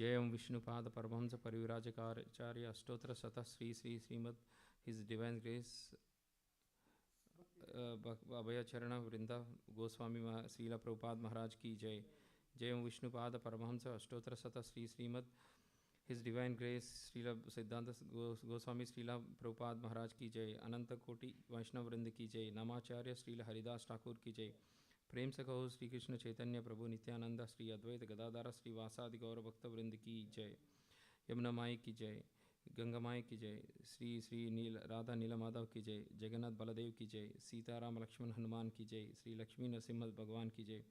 जय ओम विष्णुपाद परमहंस परिविराजकाचार्य अष्टोत्तर शतः श्री श्री श्रीमद his divine grace Abhay Charan Vrinda Goswami Srila Prabhupada Maharaj की जय। जय ओम विष्णुपाद परमहंस अष्टोत्तर शतः श्री श्रीमद his divine grace Srila Siddhanta Goswami Srila Prabhupada Maharaj की जय। अनंत कोटि वैष्णव वृंद की जय। नमाचार्य श्रीला हरिदास ठाकुर की जय। प्रेम से कहो श्री कृष्ण चैतन्य प्रभु नित्यानंद श्री अद्वैत गदाधर श्री वासादि गौर भक्त वृंद की जय। यमुना माई की जय। गंगा माई की जय। श्री श्री नील राधा नीला माधव की जय। जगन्नाथ बलदेव की जय। सीताराम लक्ष्मण हनुमान की जय। श्री लक्ष्मी नरसिम्हा भगवान की जय।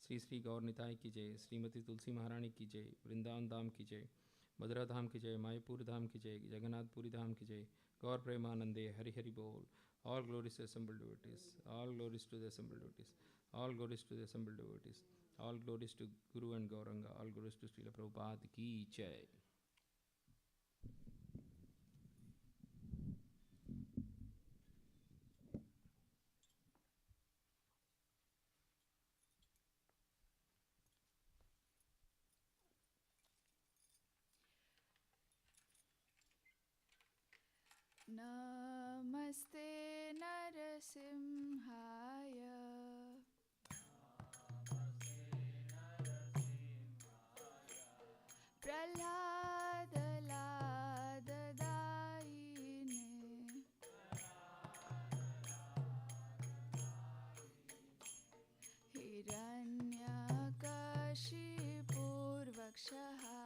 श्री श्री गौर निताई की जय। श्रीमती तुलसी महारानी की जय। वृंदावन धाम की जय। मधुरा धाम की जय। मायापुर धाम की जय। जगन्नाथपुरी धाम की जय। गौर प्रेमानंदे हरि हरि बोल। All glories to assembled devotees. All glories to the assembled devotees. All glories to the assembled devotees. All glories to Guru and Gauranga. All glories to Srila Prabhupada ki jai. Namaste Narasimhaya Prahlada Ladadaine Hiranyakashipurvakshaha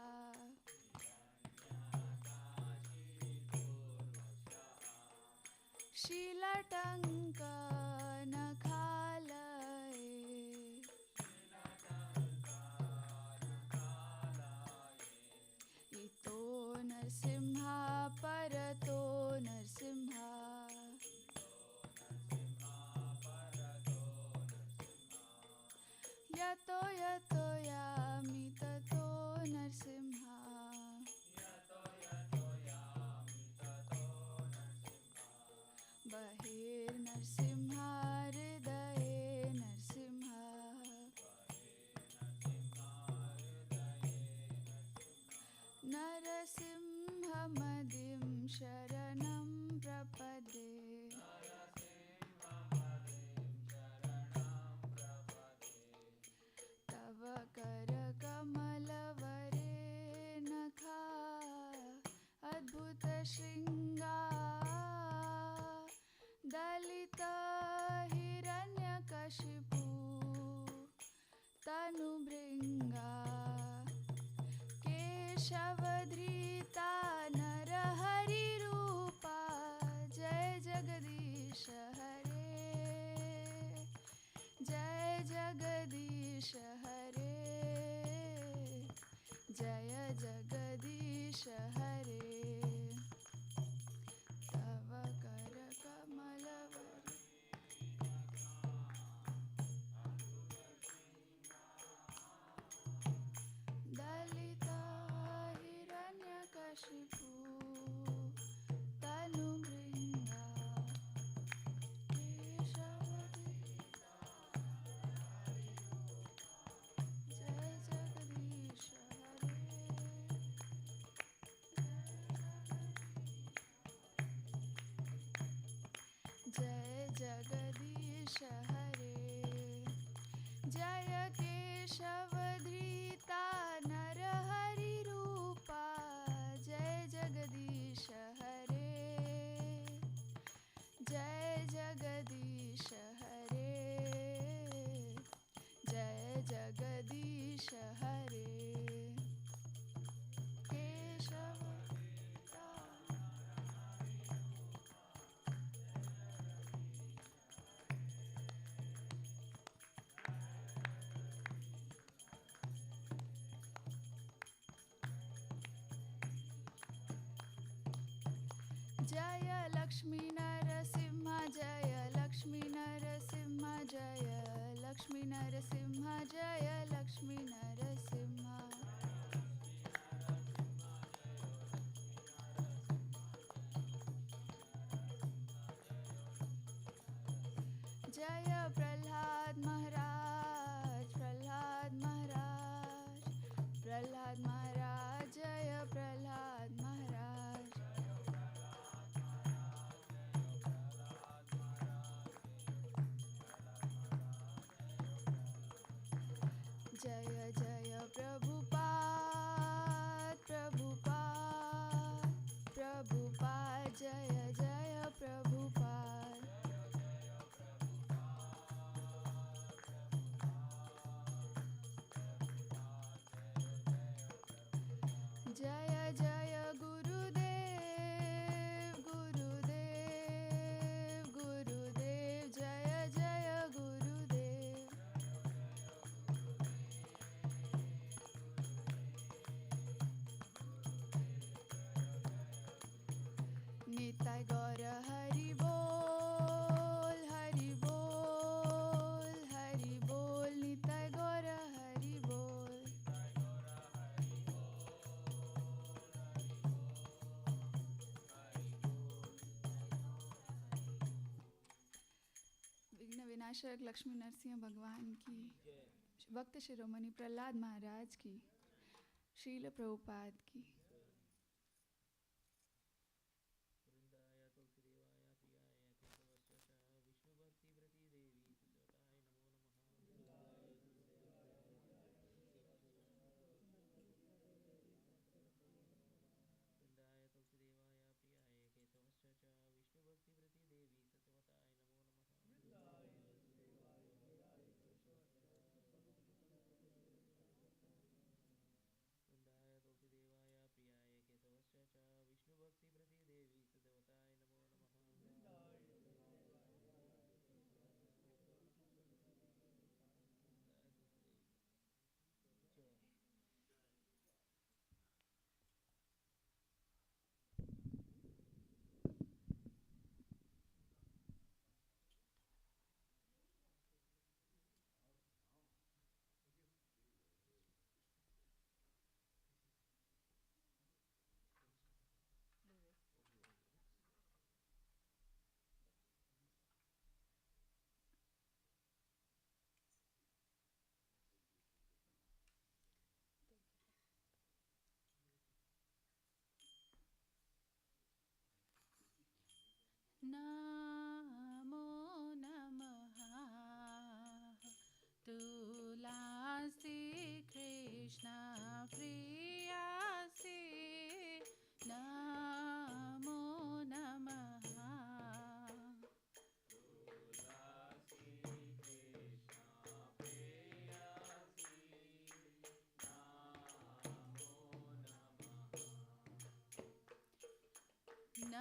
Shilatanka Nakhalaye Ito Narsimha Parato Narsimha Yato Yato Yami Tato Narsimha Bahir Narsimha Hridaye Narsimha Narasimha Madim Sharanam Prapade Tava Kara Kamalavare Nakha Adbhuta Shringa Dalita Hiranyakashipu Tanubringa Keshavadrita Narahari Rupa Jai Jagadish Hare Jai Jagadish Hare Jaya Jagadish Hare Tava Kara Kamalavare Dalita Hiranyakashipu Tanubringa Keshavadrita Jai Jagadish Hare Jai Jagadish Hare Jaya Keshavadrita Narahari Rupa Jai Jagadish Hare Jai Jagadish Hare Jai Jagadish Hare Keshavadrita Jaya Lakshmi Narasimha Jaya Lakshmi Narasimha Jaya Lakshmi Narasimha Jaya Lakshmi Narasimha Jaya Prahlad Maharaj Prahlad Maharaj Prahlad Maharaj जय जय प्रभुपाद प्रभुपाद प्रभुपाद जय जय प्रभुपाद जय जय गुरुदेव गुरुदेव गुरुदेव जय जय गुरुदेव निताय गौर हरि बोल हरि बोल हरि बोल निताय गौर हरि बोल विघ्न विनाशक लक्ष्मी नरसिंह भगवान की भक्त शिरोमणि प्रहलाद महाराज की शील प्रभुपाद की नमो नमः तुलसी कृष्ण प्रियसी नमो नमः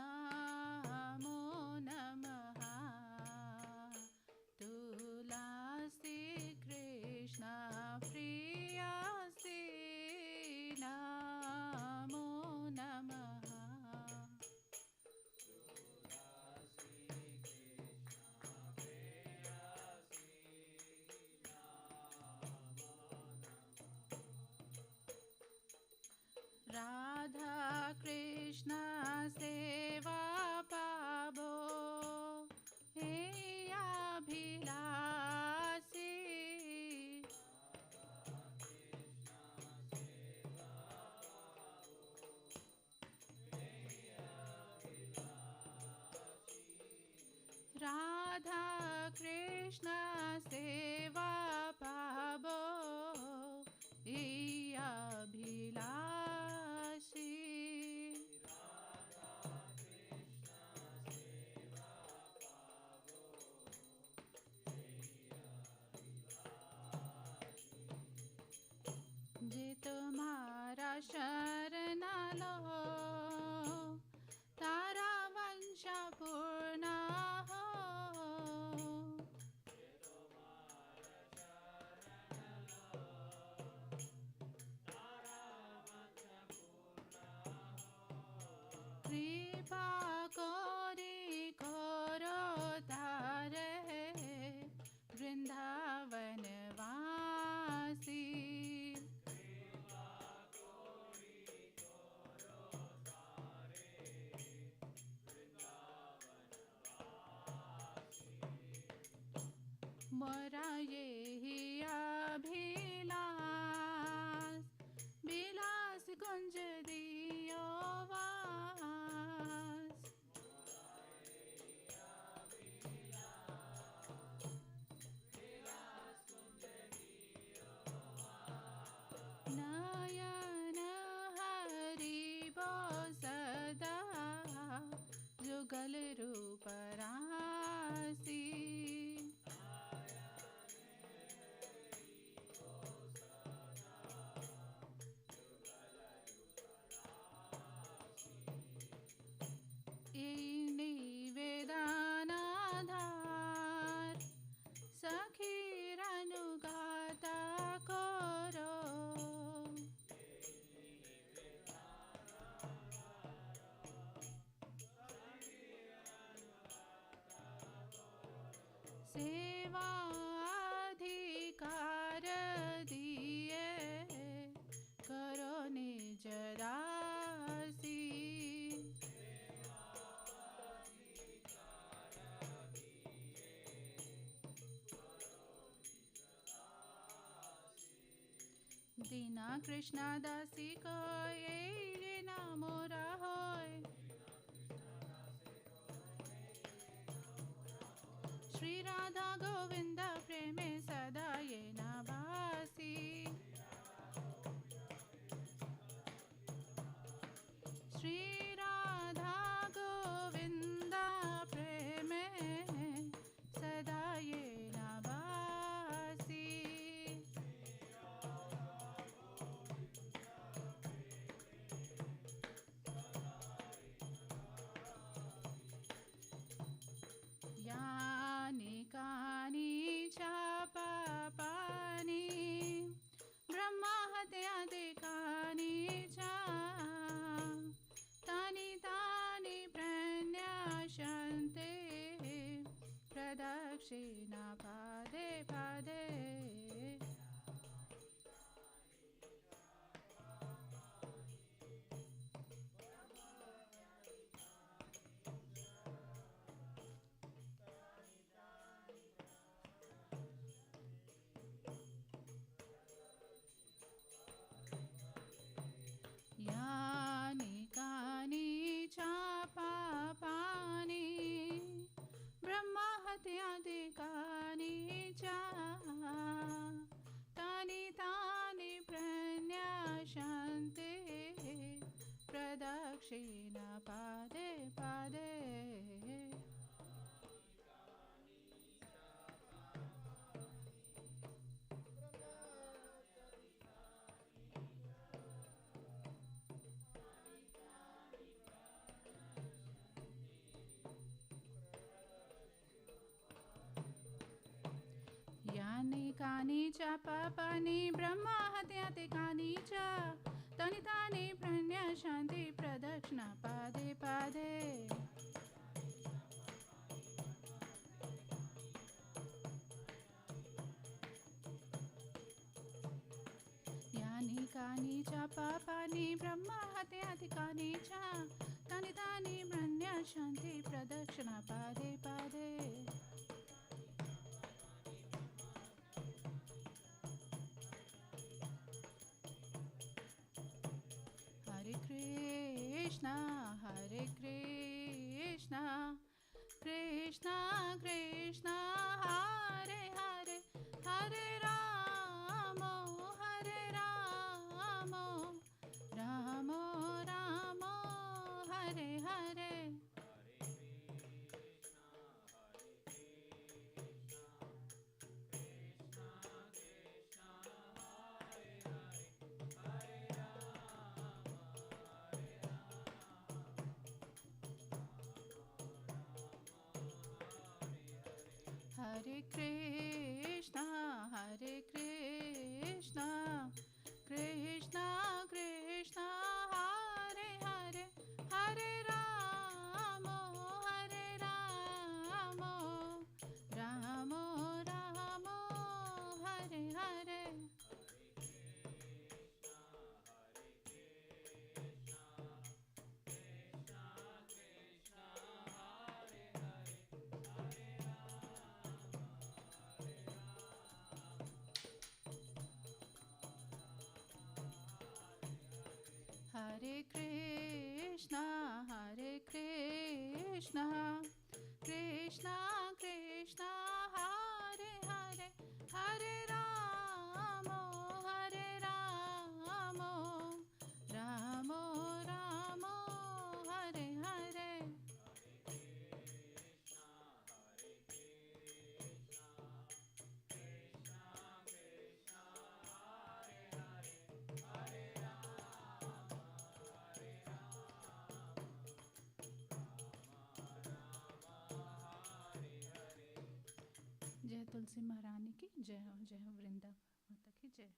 नमो नमः तुलसी कृष्ण प्रियसी नमो नमः राधा कृष्ण सेवा पाबो हे अभिलाषी राधा कृष्ण सेवा पाबो हे अभिलाषी जे तुम्हारा शरण लो तारा वंश पूर्ण हो कृपा कोरि करो तारे वृंदावन वासी मोरा यही अभिलाष विलास कुंज दियो वास सेवाधिकार दिए करो निज दासी। दीना कृष्णा दासी को ये ना मोरा होय। श्री राधा गोविंद प्रेमे सदा ये ना भासी। श्री राधा गोविंद प्रेमे सदा ये ना भासी। यानि कानि च पापानि ब्रह्महत्यादिकानि च तानि तानि प्रणश्यन्ते प्रदक्षिणा पादे पादे। यानि कानि च पापानि ब्रह्महत्यादिकानि च तानि तानि प्रणश्यन्ते प्रदक्षिणा पादे पादे। यानि कानि च पापानि ब्रह्महत्यादिकानि च तानि तानि प्रणश्यन्ति प्रदक्षिणा पादे पादे। यानि कानि च पापानि ब्रह्महत्यादिकानि च तानि तानि प्रणश्यन्ति प्रदक्षिणा पादे पादे। Hare Krishna, Hare Krishna, Krishna Krishna, Hare Hare, Hare Rama, Hare Rama, Rama Rama, Hare Hare. Hare Krishna, Hare Krishna, Krishna Krishna, Hare Hare, Hare Rama, Hare Rama, Rama Rama, Hare Hare. Hare Krishna, Hare Krishna, Krishna Krishna, Hare Hare, Hare Rama, Hare Rama, Rama Rama, Hare Hare. जय तुलसी महारानी की जय हो, जय हो वृंदा माता की जय हो।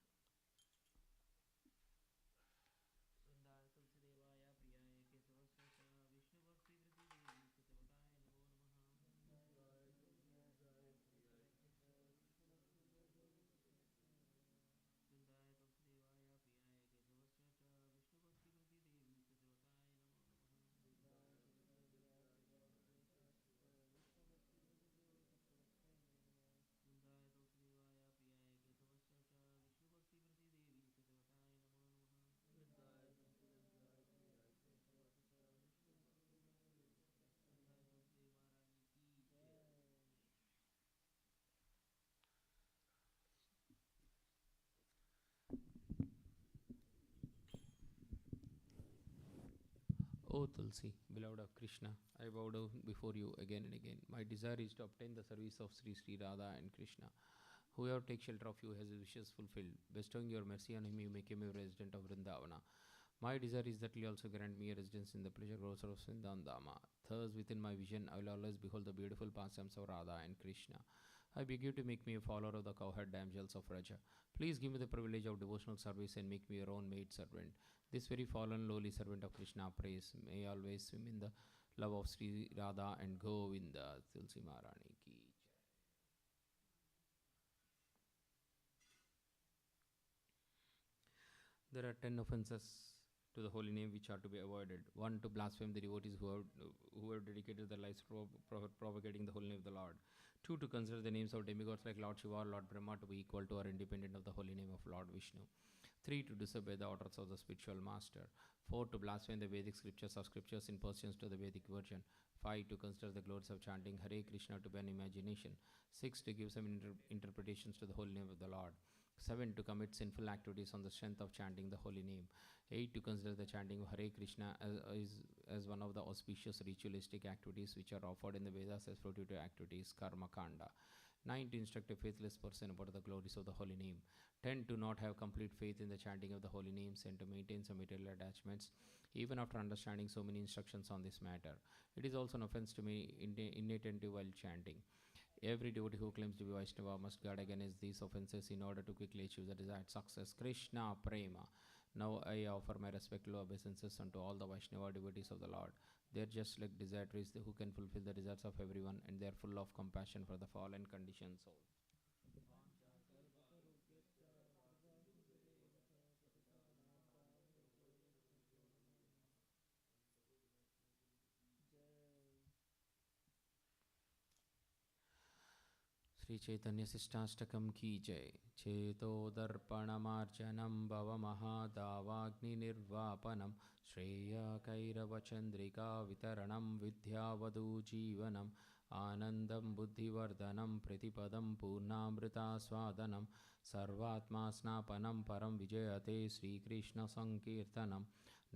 O Tulsi, beloved of Krishna, I bow down before you again and again. My desire is to obtain the service of Sri Sri Radha and Krishna. Whoever takes shelter of you has his wishes fulfilled. Bestowing your mercy on him, you make him a resident of Vrindavana. My desire is that you also grant me a residence in the pleasure groves of Vrindavana. Thus, within my vision, I will always behold the beautiful pastimes of Radha and Krishna. I beg you to make me a follower of the cowherd damsels of Raja. Please give me the privilege of devotional service and make me your own maid servant. This very fallen, lowly servant of Krishna prays. May I always swim in the love of Sri Radha and Govinda. Tulsi Maharani ki. There are 10 offenses to the holy name which are to be avoided. 1. To blaspheme the devotees who have dedicated their lives to propagating the holy name of the Lord. 2. To consider the names of demigods like Lord Shiva or Lord Brahma to be equal to or independent of the holy name of Lord Vishnu. 3. To disobey the orders of the spiritual master. 4. To blaspheme the Vedic scriptures or scriptures in pursuance to the Vedic version. 5. To consider the glories of chanting Hare Krishna to be an imagination. 6. To give some interpretations to the holy name of the Lord. 7. To commit sinful activities on the strength of chanting the holy name. 8. To consider the chanting of Hare Krishna as one of the auspicious ritualistic activities which are offered in the Vedas as fruitive activities, Karma Kanda. 9. To instruct a faithless person about the glories of the holy name. 10. To not have complete faith in the chanting of the holy names and to maintain some material attachments, even after understanding so many instructions on this matter. It is also an offense to be inattentive while chanting. Every devotee who claims to be Vaishnava must guard against these offenses in order to quickly achieve the desired success. Krishna Prema. Now I offer my respectful obeisances unto all the Vaishnava devotees of the Lord. They are just like desirees who can fulfill the desires of everyone, and they are full of compassion for the fallen conditioned soul. Shri Chaitanya शिष्टाष्टकम की जय। चेतोदर्पणमार्जनं भवमहादावाग्निर्वापनं श्रेयकैरवचन्द्रिका वितरणं विद्यावधूजीवनम् आनन्दं बुद्धिवर्धनं प्रतिपदं पूर्णामृतास्वादनं सर्वात्मा स्नापनं परं विजयते श्रीकृष्णसङ्कीर्तनं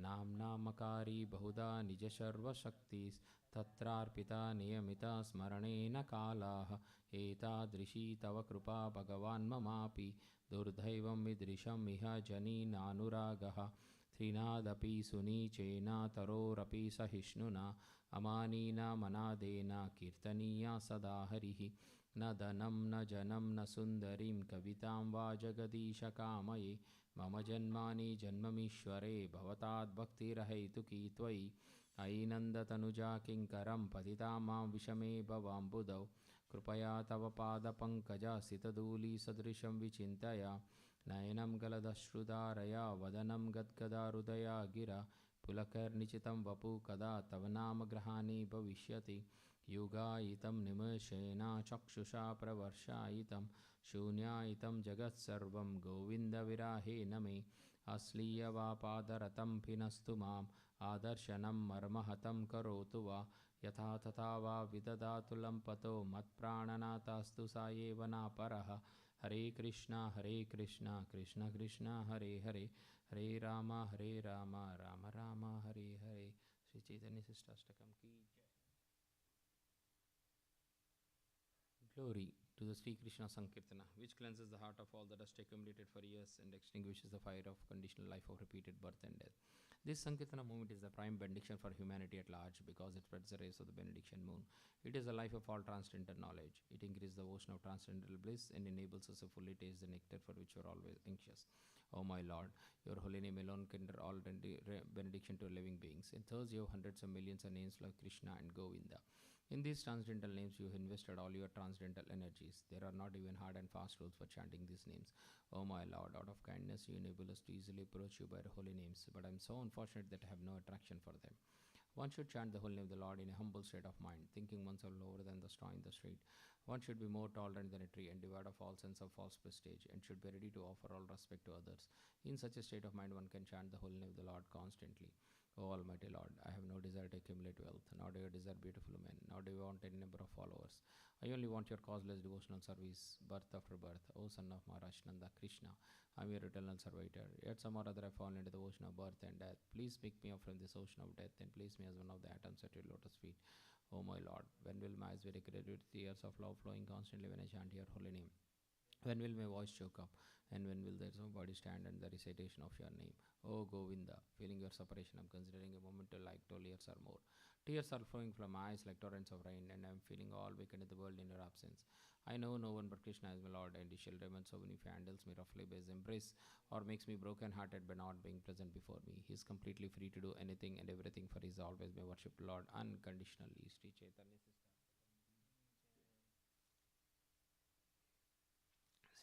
नाम्नामकारी बहुधा निजसर्वशक्तिस्तत्रार्पिता नियमिता स्मरणेन कालाः एतादृशी तव कृपा भगवान् ममापि दुर्दैवम् ईदृशम् इह जनीनानुरागः त्रिनादपि सुनीचेनातरोरपि सहिष्णुना अमानीना मनादेन कीर्तनीया सदा हरिः न धनं न जनं न सुन्दरीं कवितां वा जगदीशकामये मम जन्मानि जन्ममीश्वरे भवताद्भक्तिरहैतुकी त्वयि अयि नन्दतनुजा किङ्करं पतितां मां विषमे भवाम्बुधौ कृपया तव पादपङ्कजस्थितधूलिसदृशं विचिन्तय नयनं गलदश्रुधारया वदनं गद्गदाहृदया गिरा पुलकर्निचितं वपु कदा तव नामग्रहाणि भविष्यति युगायितं निमेषेण चक्षुषा प्रवर्षायितं शून्यायितं जगत्सर्वं गोविन्दविराहेण मे अश्लीयवापादरतं पिनस्तु माम् आदर्शनं मर्महतं करोतु वा यथा तथा वा विदधातु लम्पतो मत्प्राणनाथास्तु स एव नापरः हरे कृष्णा कृष्ण कृष्ण हरे हरे हरे राम राम राम हरे हरे। श्री चैतन्य शिष्टाष्टकम की जय। Glory to the Sri Krishna Sankirtana, which cleanses the heart of all the dust accumulated for years and extinguishes the fire of conditional life of repeated birth and death. This Sankirtana movement is the prime benediction for humanity at large because it spreads the rays of the benediction moon. It is the life of all transcendental knowledge. It increases the ocean of transcendental bliss and enables us to fully taste the nectar for which we are always anxious. O my Lord, your holy name alone can render all benediction to living beings. In thus you have hundreds of millions of names like Krishna and Govinda. In these transcendental names, you have invested all your transcendental energies. There are not even hard and fast rules for chanting these names. O my Lord, out of kindness, you enable us to easily approach you by your holy names, but I am so unfortunate that I have no attraction for them. One should chant the holy name of the Lord in a humble state of mind, thinking oneself lower than the straw in the street. One should be more tolerant than a tree and devoid of all sense of false prestige, and should be ready to offer all respect to others. In such a state of mind, one can chant the holy name of the Lord constantly. O Almighty Lord, I have no desire to accumulate wealth, nor do I desire beautiful men, nor do I want any number of followers. I only want your causeless devotional service, birth after birth. O Son of Maharaj Nanda, Krishna, I am your eternal servitor. Yet some or other I fall into the ocean of birth and death. Please pick me up from this ocean of death and place me as one of the atoms at your lotus feet. O my Lord, when will my eyes be decorated with tears of love flowing constantly when I chant your holy name? When will my voice choke up? And when will their body stand under the recitation of your name? O Govinda, feeling your separation, I'm considering a moment to like 12 years or more. Tears are flowing from my eyes like torrents of rain, and I'm feeling all wicked in the world in your absence. I know no one but Krishna is my Lord, and he shelters so many if he handles me roughly by his embrace, or makes me broken hearted by not being present before me. He is completely free to do anything and everything, for he is always my worshipped Lord unconditionally. Sri Chaitanya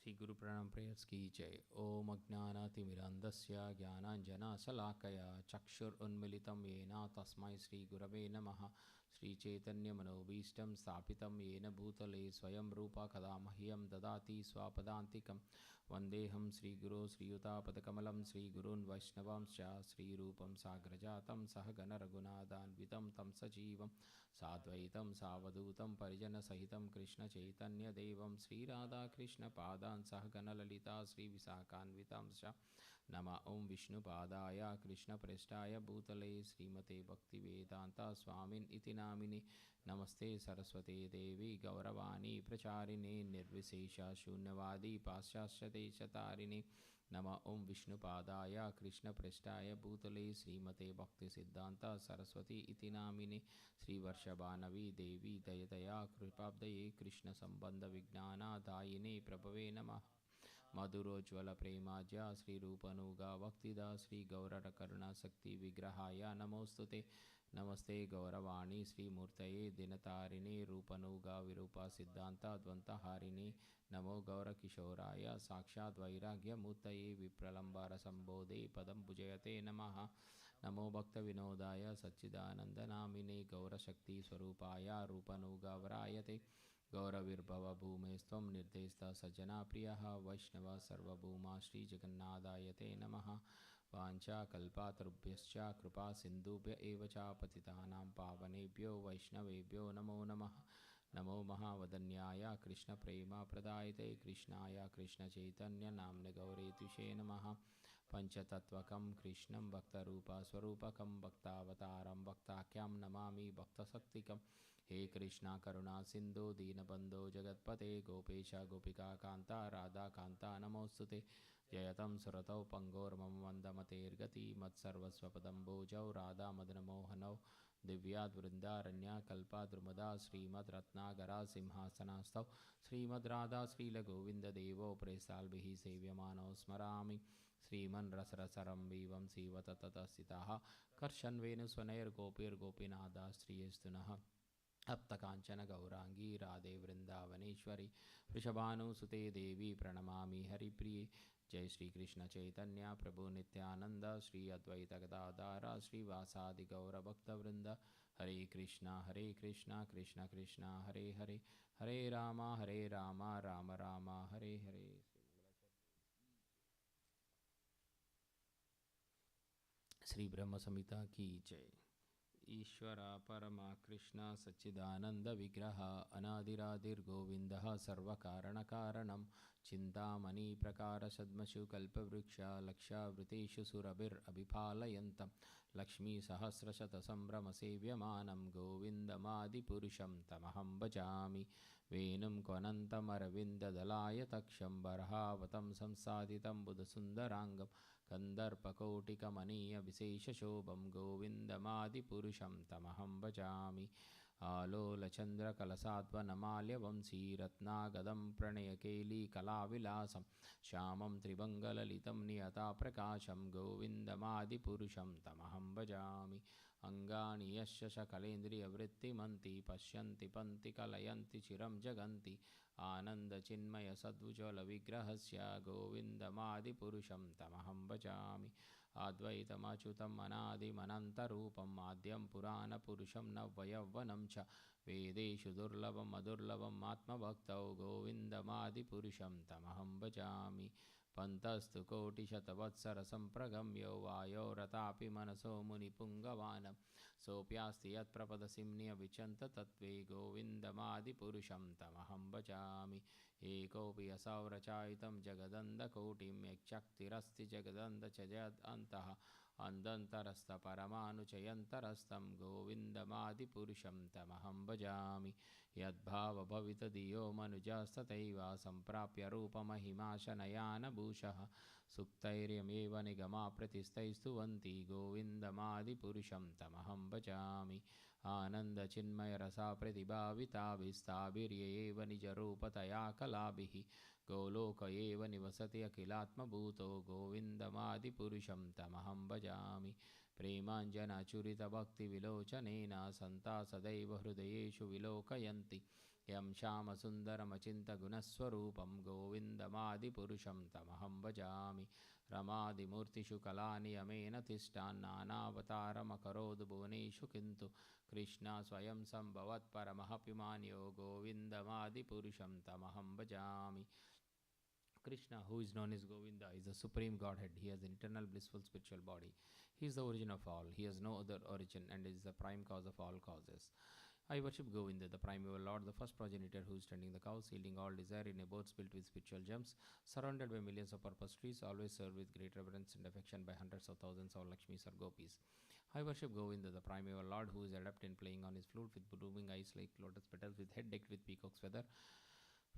Shri गुरु प्रणाम prayers की जय। ओम अज्ञानातिमिरान्धस्य ज्ञानाञ्जनशलाकया चक्षुरुन्मिलितं येन तस्मै श्री गुरवे नमः। श्री चैतन्य मनोभीष्टं स्थापितं येन भूतले स्वयं रूपा कदा मह्यं ददाति स्वापदान्तिकं। वन्देऽहं श्रीगुरो श्रीयुतापदकमलं श्रीगुरून् वैष्णवांश्च श्रीरूपं साग्रजातं सहगण रघुनाथान्वितं तं सजीवं साद्वैतं सावधूतं परिजनसहितं कृष्णचैतन्यदेवं श्रीराधाकृष्णपादान् सहगणललिता श्रीविशाखान्वितांश्च। नमः ॐ विष्णुपादाय कृष्णप्रेष्ठाय भूतले श्रीमते भक्तिवेदान्ता स्वामिन् इति नामिने। नमस्ते सरस्वते देवी गौरवाणी प्रचारिणे निर्विशेष शून्यवादी पाश्चात्यदेशतारिणे। नमः ॐ विष्णुपादाय कृष्णप्रेष्ठाय भूतले श्रीमते भक्तिसिद्धान्ता सरस्वती इति नामिने। श्रीवर्षभानवी देवी दयतया कृपाब्दये कृष्णसम्बन्धविज्ञानदायिने प्रभवे नमः। मधुरोज्ज्वलप्रेमाज्या श्रीरूपनुगा भक्तिदा श्रीगौरकरुणाशक्तिविग्रहाय नमोस्तुते। नमस्ते गौरवाणी श्रीमूर्तये दिनतारिणे रूपनुगा विरूपा सिद्धान्ता द्वन्द्वहारिणे। नमो गौरकिशोराय साक्षात् वैराग्यमूर्तये विप्रलम्बरसम्बोधे पदं भुजयते नमः। नमो भक्तविनोदाय सच्चिदानन्दनामिने गौरशक्तिस्वरूपाय रूपनुगवरायते। गौरविर्भवभूमेस्त्वं निर्देष्टा सज्जनाप्रियः वैष्णव सर्वभूमा श्रीजगन्नाथाय ते नमः। वाञ्छाकल्पातरुभ्यश्च कृपासिन्धुभ्य एव च पतितानां पावनेभ्यो वैष्णवेभ्यो नमो नमः। नमो महावदन्याय कृष्णप्रेमप्रदायते कृष्णाय कृष्णचैतन्यनाम्ने गौरेतुषे नमः। पंचतत्वकं कृष्णं भक्तरूपस्वरूपकं भक्तावतारं भक्ताख्यं नमामि भक्तशक्तिकं। हे कृष्णा करुणा सिन्धु दीनबन्धो जगत्पते गोपेश गोपिकान्ता राधाकान्ता नमोस्तुते। जयतं सुरतौ पंगोर्मम वन्दमतेर्गति मत्सर्वस्वपदम्बोजौ राधामदनमोहनौ दिव्याद्वृन्दारण्या कल्पाद्रुमदा श्रीमद्रत्नागरा सिंहासनास्थौ श्रीमद्राधा श्रीलगोविन्ददेवो प्रेसाल्भिः सेव्यमानौ स्मरामि। श्रीमन् रसरसरम्भीवं सीवतततस्थितः कर्षन्वेणुस्वनैर्गोपीर्गोपीनाथास्त्रियस्तुनः। अप्तकाञ्चन गौरांगी राधे वृंदावनेश्वरी वृषभानुसुते देवी प्रणमामि हरिप्रिये। जय श्री कृष्ण चैतन्य प्रभु नित्यानंद श्री अद्वैत गदाधर श्रीवासादि गौरभक्तवृंद। हरे कृष्णा कृष्ण कृष्ण हरे हरे हरे राम राम राम हरे हरे। श्री ब्रह्म संहिता की जय। ईश्वर परमा कृष्ण सच्चिदानंद विग्रह अनादिरादिर्गोविंदः सर्वकारणकारणं चिन्तामणि प्रकार सद्मषु कल्पवृक्ष लक्षावृतेषु सुरभिरभिपालयन्तं लक्ष्मी सहस्रशतसंभ्रमसेव्यमानं गोविन्दमादिपुरुषं तमहं भजामि। वेणुं क्वनन्तमरविन्ददलायतक्षं बर्हावतं संसादितं बुधसुन्दराङ्गं कन्दर्पकोटिकमनीयविशेषशोभं गोविन्दमादिपुरुषं तमहं भजामि। आलोलचन्द्रकलसाद्वनमाल्यवंशी रत्नागदं प्रणयकेलीकलाविलासं श्यामं त्रिभङ्गललितं नियताप्रकाशं गोविन्दमादिपुरुषं तमहं भजामि। अङ्गानि यस्य सकलेन्द्रियवृत्तिमन्ति पश्यन्ति पन्ति कलयन्ति चिरं जगन्ति आनन्दचिन्मयसद्भुजलविग्रहस्य गोविन्दमादिपुरुषं तमहं भजामि। अद्वैतमच्युतम् अनादिमनन्तरूपम् आद्यं पुराणपुरुषं नव्ययौवनं च वेदेषु दुर्लभम् अदुर्लभम् आत्मभक्तौ गोविन्दमादिपुरुषं तमहं भजामि। पन्तस्तु कोटिशतवत्सरसम्प्रगम्यो वायोरतापि मनसो मुनिपुङ्गवानं सोऽप्यास्ति यत्प्रपदसिम्न्य विचन्त तत्त्वे गोविन्दमादिपुरुषं तमहं भजामि एकोऽपि असौरचायितं जगदन्धकोटिं यच्चक्तिरस्ति जगदन्ध च जदन्तः अन्धन्तरस्थपरमानुचयन्तरस्थं गोविन्दमादिपुरुषं तमहं भजामि यद्भावभवितधियो मनुजस्तथैव सम्प्राप्य रूपमहिमाशनयानभूषः सुक्तैर्यमेव निगमाप्रतिस्तैस्तुवन्ति गोविन्दमादिपुरुषं तमहं भजामि आनन्दचिन्मयरसा प्रतिभाविताभिस्ताभिर्येव निजरूपतया कलाभिः गोलोक एव निवसति अखिलात्मभूतो गोविन्दमादिपुरुषं तमहं भजामि प्रेमाञ्जनचुरितभक्तिविलोचनेन सन्ता सदैव हृदयेषु विलोकयन्ति यं श्यामसुन्दरमचिन्तगुणस्वरूपं गोविन्दमादिपुरुषं तमहं भजामि रमादिमूर्तिषु कलानियमेन तिष्ठान् नानावतारमकरोद् भुवनेषु किन्तु कृष्णा स्वयं सम्भवत्परमः पिमान्यो गोविन्दमादिपुरुषं तमहं भजामि Krishna, who is known as Govinda, is the supreme Godhead. He has an eternal blissful spiritual body. He is the origin of all. He has no other origin and is the prime cause of all causes. I worship Govinda, the primeval Lord, the first progenitor who is tending the cows, yielding all desire in abodes built with spiritual gems, surrounded by millions of purpose trees, always served with great reverence and affection by hundreds of thousands of Lakshmis or Gopis. I worship Govinda, the primeval Lord, who is adept in playing on his flute with blooming eyes like lotus petals, with head decked with peacock's feather,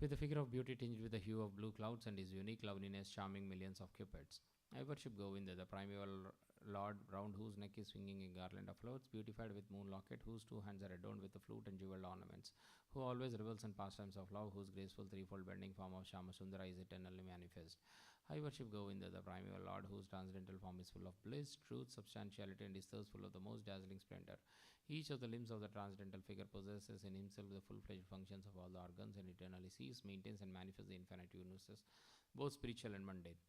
with a figure of beauty tinged with the hue of blue clouds, and his unique loveliness charming millions of cupids. I worship Govinda, the primeval Lord, round whose neck is swinging a garland of flowers, beautified with moon locket, whose two hands are adorned with the flute and jeweled ornaments, who always revels in pastimes of love, whose graceful threefold bending form of Shamasundara is eternally manifest. I worship Govinda, the primeval Lord, whose transcendental form is full of bliss, truth, substantiality, and is thus full of the most dazzling splendor. Each of the limbs of the transcendental figure possesses in himself the full-fledged functions of all the organs and eternally sees, maintains, and manifests the infinite universes, both spiritual and mundane.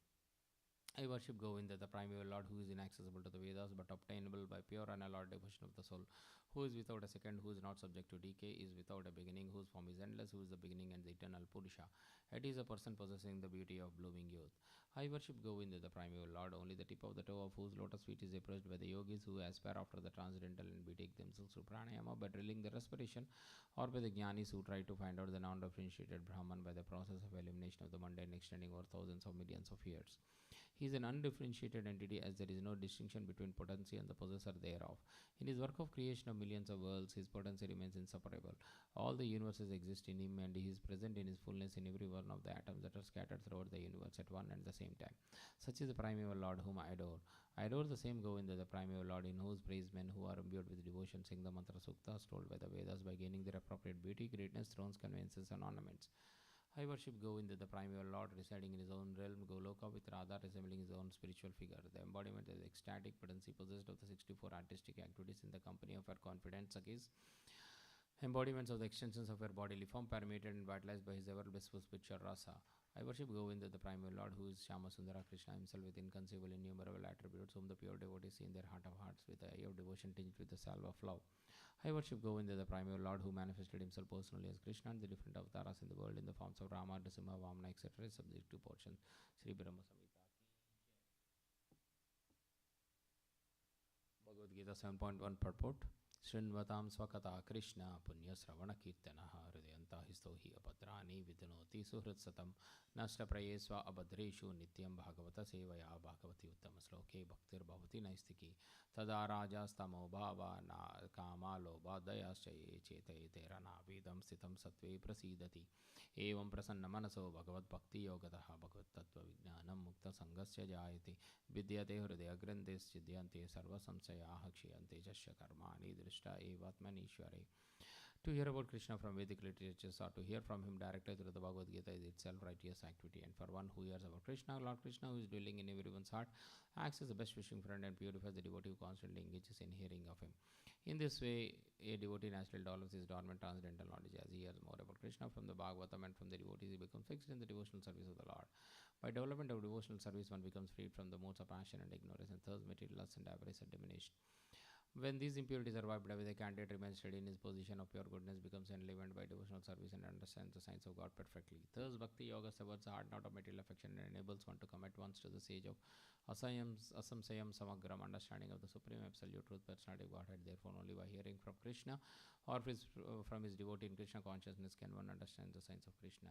I worship Govinda, the primeval Lord, who is inaccessible to the Vedas but obtainable by pure and unalloyed devotion of the soul, who is without a second, who is not subject to decay, is without a beginning, whose form is endless, who is the beginning and the eternal Purusha. It is a person possessing the beauty of blooming youth. I worship Govinda, the primeval Lord, only the tip of the toe of whose lotus feet is approached by the yogis who aspire after the transcendental and betake themselves to pranayama by drilling the respiration, or by the jnanis who try to find out the non-differentiated Brahman by the process of elimination of the mundane extending over thousands of millions of years. He is an undifferentiated entity, as there is no distinction between potency and the possessor thereof. In his work of creation of millions of worlds, his potency remains inseparable. All the universes exist in him, and he is present in his fullness in every one of the atoms that are scattered throughout the universe at one and the same time. Such is the primeval Lord whom I adore. I adore the same Govinda, the primeval Lord, in whose praise men who are imbued with devotion sing the mantra suktas told by the Vedas by gaining their appropriate beauty, greatness, thrones, conveyances, and ornaments. I worship Govinda, the primeval Lord, residing in his own realm, Goloka, with Radha resembling his own spiritual figure, the embodiment of the ecstatic potency possessed of the 64 artistic activities in the company of her confident Sakis, embodiments of the extensions of her bodily form, permeated and vitalized by his ever blissful spiritual rasa. I worship Govinda, the primeval Lord, who is Shamasundara Krishna himself with inconceivable innumerable attributes, whom the pure devotees see in their heart of hearts, with the eye of devotion tinged with the salve of love. I worship Govinda, the primeval Lord, who manifested himself personally as Krishna and the different avatars in the world in the forms of Rama, Nrsimha, Vamana, etc. is subject to portions. Sri Brahma Samhita. Bhagavad Gita 7.1 purport. Srinvatam swakata Krishna punya sravana kirtanaha hridayanta histo hi abhadrani vidnoti suhritsatam nashta prayesva abhadreshu nityam bhagavata sevaya bhagavati uttama sloke bhaktir bhavati naistiki tada rajastamo bhava na kama lobha dayaschaye chetayate ranavidam sthitam sattve prasidati evam prasanna manaso bhagavad bhakti yogataha bhagavad tattva vijnanam mukta sangasya jayate vidyate hridaya grandhes chidyante sarva samsayaha kshiyante jasya karmani drishta evatmanishware. To hear about Krishna from Vedic literatures or to hear from him directly through the Bhagavad Gita is itself righteous activity, and for one who hears about Krishna, Lord Krishna, who is dwelling in everyone's heart, acts as the best wishing friend and purifies the devotee who constantly engages in hearing of him. In this way, a devotee naturally develops his dormant transcendental knowledge. As he hears more about Krishna from the Bhagavatam and from the devotees, he becomes fixed in the devotional service of the Lord. By development of devotional service, one becomes freed from the modes of passion and ignorance, and thus material lust and avarice are diminished. When these impurities are wiped away, the candidate remains steady in his position of pure goodness, becomes enlivened by devotional service, and understands the science of God perfectly. Thus, Bhakti Yoga severs the heart not of material affection and enables one to come at once to the stage of asamsayam samagram, understanding of the Supreme Absolute Truth, Personality of Godhead. Therefore, only by hearing from Krishna or from his devotee in Krishna consciousness can one understand the science of Krishna.